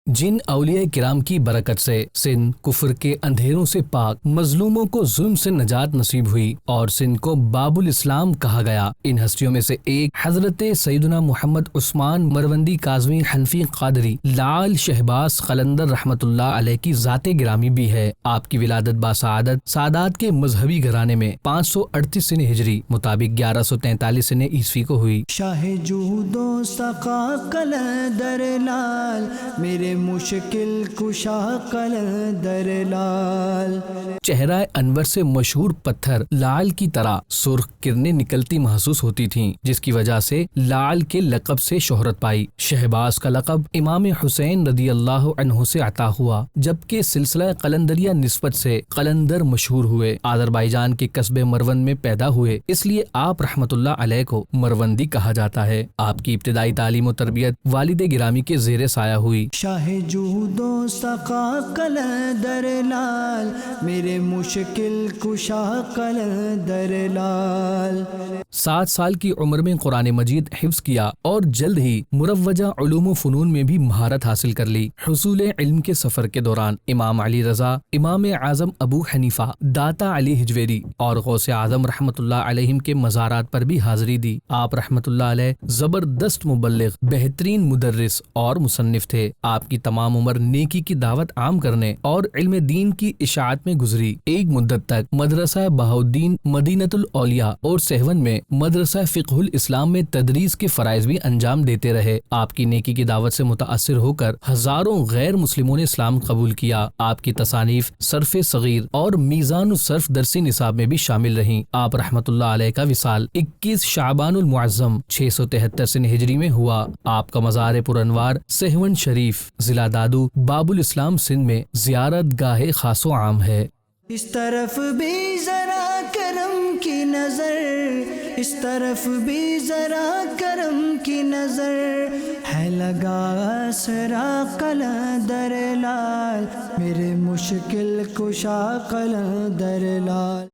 جن اولیاء کرام کی برکت سے سندھ کفر کے اندھیروں سے پاک، مظلوموں کو ظلم سے نجات نصیب ہوئی اور سندھ کو باب الاسلام کہا گیا، ان ہستیوں میں سے ایک حضرت سیدنا محمد عثمان مروندی کاظمی حنفی قادری لعل شہباز قلندر رحمت اللہ علیہ کی ذات گرامی بھی ہے۔ آپ کی ولادت باسعادت سادات کے مذہبی گھرانے میں 538 سن ہجری مطابق 1143 سن عیسوی کو ہوئی۔ شاہ جود و سخا قلندر لال، میرے مشکل کشا قلندر لال۔ چہرہ انور سے مشہور پتھر لعل کی طرح سرخ کرنیں نکلتی محسوس ہوتی تھیں، جس کی وجہ سے لعل کے لقب سے شہرت پائی۔ شہباز کا لقب امام حسین رضی اللہ عنہ سے عطا ہوا، جبکہ سلسلہ قلندریہ نسبت سے قلندر مشہور ہوئے۔ آذربائیجان کے قصبے مروند میں پیدا ہوئے، اس لیے آپ رحمت اللہ علیہ کو مروندی کہا جاتا ہے۔ آپ کی ابتدائی تعلیم و تربیت والد گرامی کے زیر سایہ ہوئی۔ شاہ جود و سخا قلندر لال، میرے مشکل کشا قلندر لال۔ 7 سال کی عمر میں قرآن مجید حفظ کیا اور جلد ہی مروجہ علوم و فنون میں بھی مہارت حاصل کر لی۔ حصول علم کے سفر کے دوران امام علی رضا، امام اعظم ابو حنیفہ، داتا علی حجویری اور غوث اعظم رحمت اللہ علیہم کے مزارات پر بھی حاضری دی۔ آپ رحمت اللہ علیہ زبردست مبلغ، بہترین مدرس اور مصنف تھے۔ آپ کی تمام عمر نیکی کی دعوت عام کرنے اور علم دین کی اشاعت میں گزری۔ ایک مدت تک مدرسہ بہاؤالدین مدینۃ الاولیاء اور سہون میں مدرسہ فقہ الاسلام میں تدریس کے فرائض بھی انجام دیتے رہے۔ آپ کی نیکی کی دعوت سے متاثر ہو کر ہزاروں غیر مسلموں نے اسلام قبول کیا۔ آپ کی تصانیف صرف صغیر اور میزان الصرف درسی نصاب میں بھی شامل رہیں۔ آپ رحمت اللہ علیہ کا وصال 21 شعبان المعظم 673 سن ہجری میں ہوا۔ آپ کا مزار پر انوار سہون شریف، ضلع دادو، باب الاسلام سندھ میں زیارت گاہ خاص و عام ہے۔ اس طرف بھی ذرا کرم کی نظر، اس طرف بھی ذرا کرم کی نظر، ہے لگا سرا قلندر لال، میرے مشکل کشا قلندر لال۔